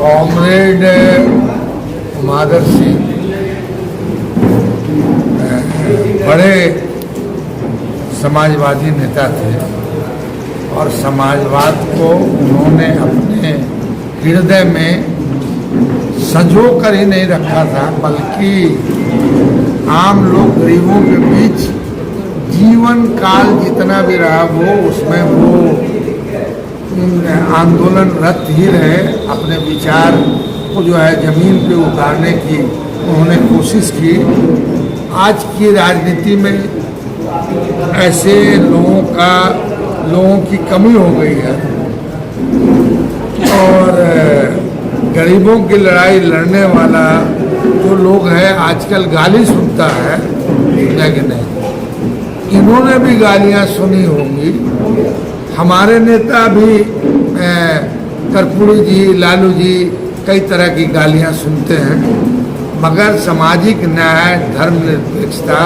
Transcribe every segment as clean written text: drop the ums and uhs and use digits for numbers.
Comrade माधर Singh बड़े समाजवादी नेता थे और समाजवाद को उन्होंने अपने हृदय में संजो कर ही नहीं रखा था, बल्कि आम लोग गरीबों के बीच जीवन काल जितना भी रहा वो उसमें वो आंदोलनरत ही रहे। अपने विचार को जो है जमीन पे उतारने की उन्होंने कोशिश की। आज की राजनीति में ऐसे लोगों की कमी हो गई है और गरीबों की लड़ाई लड़ने वाला जो लोग है आजकल गाली सुनता है, लेकिन नहीं, इन्होंने भी गालियां सुनी होंगी। हमारे नेता भी कर्पूरी जी, लालू जी कई तरह की गालियां सुनते हैं, मगर सामाजिक न्याय, धर्मनिरपेक्षता,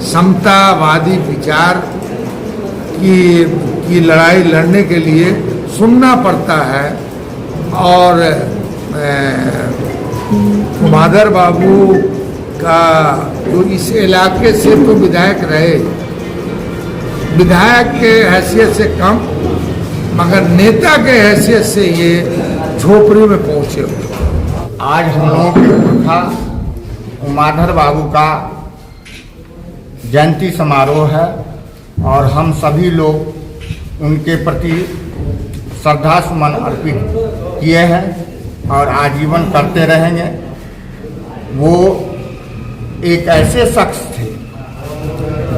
समतावादी विचार की लड़ाई लड़ने के लिए सुनना पड़ता है। और माधर बाबू का जो इस इलाके से तो विधायक रहे, विधायक के हैसियत से कम, मगर नेता के हैसियत से ये झोपड़ी में पहुंचे हुए। आज हम लोगों के पुरखा माधर बाबू का जयंती समारोह है और हम सभी लोग उनके प्रति श्रद्धा सुमन अर्पित किए हैं और आजीवन करते रहेंगे। वो एक ऐसे शख्स थे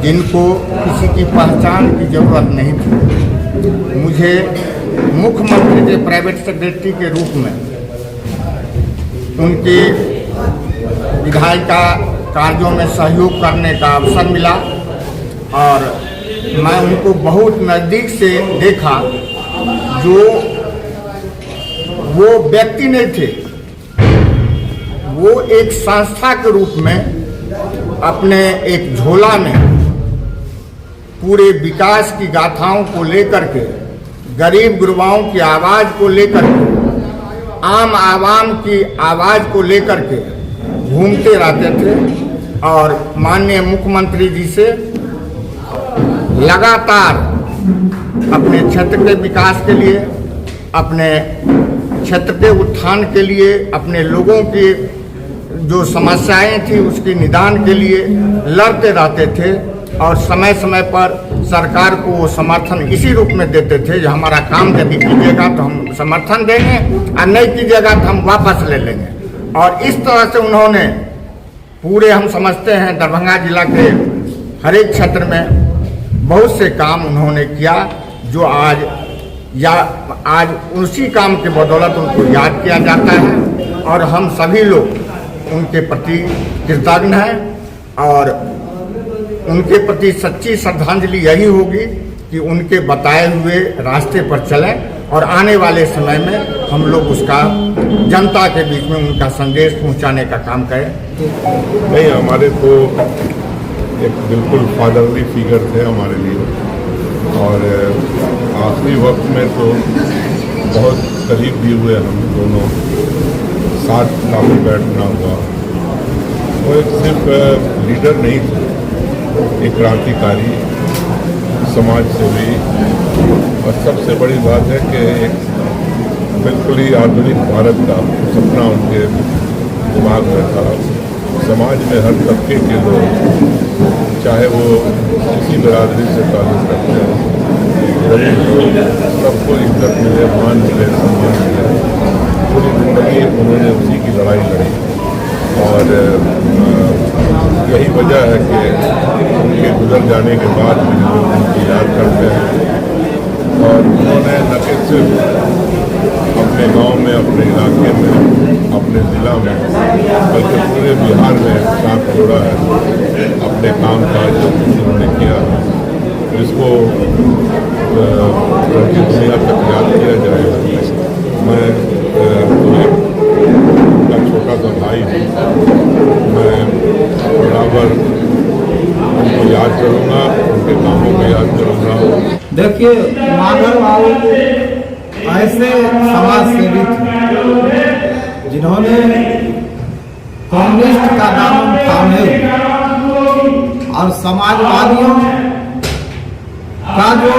जिनको किसी की पहचान की जरूरत नहीं थी। मुझे मुख्यमंत्री के प्राइवेट सेक्रेटरी के रूप में उनके विधायिका कार्यों में सहयोग करने का अवसर मिला और मैं उनको बहुत नज़दीक से देखा। जो वो व्यक्ति नहीं थे, वो एक संस्था के रूप में अपने एक झोला में पूरे विकास की गाथाओं को लेकर के, गरीब गुरबाओं की आवाज़ को लेकर के, आम आवाम की आवाज़ को लेकर के घूमते रहते थे और माननीय मुख्यमंत्री जी से लगातार अपने क्षेत्र के विकास के लिए, अपने क्षेत्र के उत्थान के लिए, अपने लोगों की जो समस्याएं थी उसके निदान के लिए लड़ते रहते थे और समय समय पर सरकार को वो समर्थन इसी रूप में देते थे जो हमारा काम यदि कीजिएगा तो हम समर्थन देंगे और नहीं कीजिएगा तो हम वापस ले लेंगे। और इस तरह से उन्होंने पूरे, हम समझते हैं, दरभंगा जिला के हर एक क्षेत्र में बहुत से काम उन्होंने किया जो आज उसी काम के बदौलत उनको याद किया जाता है और हम सभी लोग उनके प्रति कृतज्ञ हैं और उनके प्रति सच्ची श्रद्धांजलि यही होगी कि उनके बताए हुए रास्ते पर चलें और आने वाले समय में हम लोग उसका जनता के बीच में उनका संदेश पहुंचाने का काम करें। नहीं, हमारे तो एक बिल्कुल फादरली फिगर थे हमारे लिए और आखिरी वक्त में तो बहुत करीब भी हुए हम दोनों, साथ काफ़ी बैठना हुआ। वो एक सिर्फ लीडर नहीं थे, एक क्रांतिकारी, समाज सेवी और सबसे बड़ी बात है कि एक बिल्कुल ही आधुनिक भारत का सपना उनके दिमाग में था। समाज में हर तबके के लोग, चाहे वो किसी बिरादरी से ताल्लुक़ रखते हैं, सबको इज्जत मिले, मान मिले, सम्मान मिले। पूरी जिंदगी उन्होंने उसी की लड़ाई लड़ी और यही वजह है कि उनके गुजर जाने के बाद भी लोग उनको याद करते हैं। और उन्होंने न कि सिर्फ अपने गांव में, अपने इलाके में, अपने ज़िला में, बल्कि पूरे बिहार में साथ जोड़ा है अपने काम काज जो उन्होंने किया, जिसको दुनिया तक याद किया जाएगा। मैं उनका छोटा सा भाई हूँ, मैं बराबर उनको याद करूँगा, उनके कामों को याद करूँगा। देखिए, माधर बाबू ऐसे समाज सेवी थे जिन्होंने कम्युनिस्ट का नाम थामे हुए और समाजवादियों का जो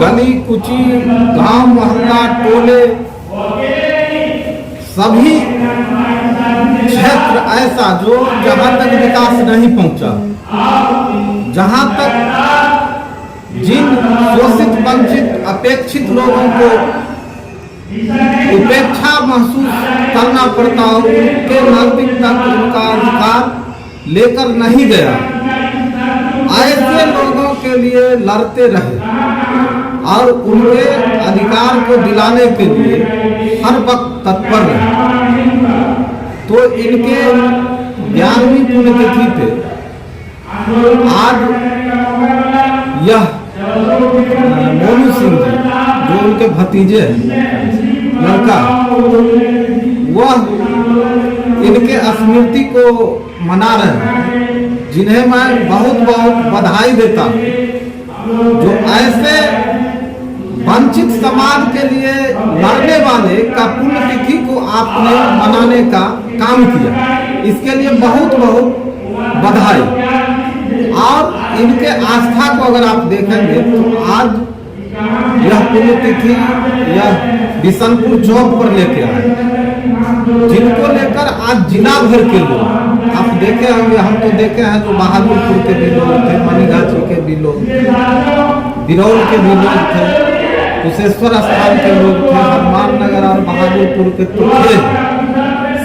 गली कुची गांव मोहल्ला टोले सभी क्षेत्र ऐसा जो जहां तक विकास नहीं पहुंचा, जहां तक जिन शोषित वंचित अपेक्षित लोगों को उपेक्षा महसूस करना पड़ता हो, उनके नागरिक तक उनका अधिकार लेकर नहीं गया, ऐसे लोगों के लिए लड़ते रहे और उनके अधिकार को दिलाने के लिए हर वक्त तत्पर रहे। तो इनके 11वीं पुण्यतिथि पे आज यह मोनू सिंह जी जो उनके भतीजे हैं, लड़का, वह इनके स्मृति को मना रहे हैं, जिन्हें मैं बहुत बहुत बधाई देता हूं। जो ऐसे वंचित समाज के लिए लड़ने वाले का पुण्यतिथि को आपने मनाने का काम किया, इसके लिए बहुत बहुत बधाई। और इनके आस्था को अगर आप देखेंगे तो आज यह पुण्यतिथि यह बिशनपुर चौक पर लेके आए, जिनको लेकर आज जिला भर के लोग आप देखे होंगे, हम तो देखे हैं जो बहादुरपुर के भी लोग थे, मनीगाछी के भी लोग, बिरौल के भी लोग थे, कुशेश्वर स्थान के लोग थे, हनुमान नगर और बहादुरपुर के तो थे,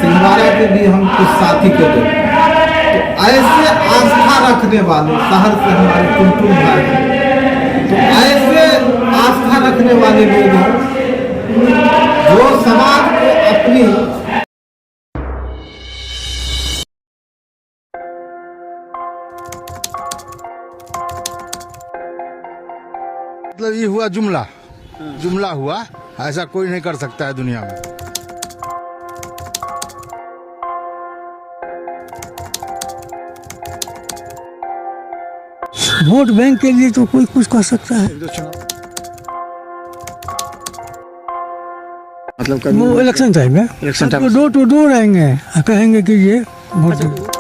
सिंहवाड़ा के भी हम कुछ साथी के थे। तो ऐसे आस्था रखने वाले शहर से हमारे टुनटुन भाई हैं, तो ऐसे आस्था रखने वाले लोग हैं जो समाज को अपनी मतलब ये हुआ जुमला हुआ, ऐसा कोई नहीं कर सकता है दुनिया में। वोट बैंक के लिए तो कोई कुछ कर सकता है, मतलब वो इलेक्शन टाइम में डोर टू डोर आएंगे, कहेंगे कि ये वोट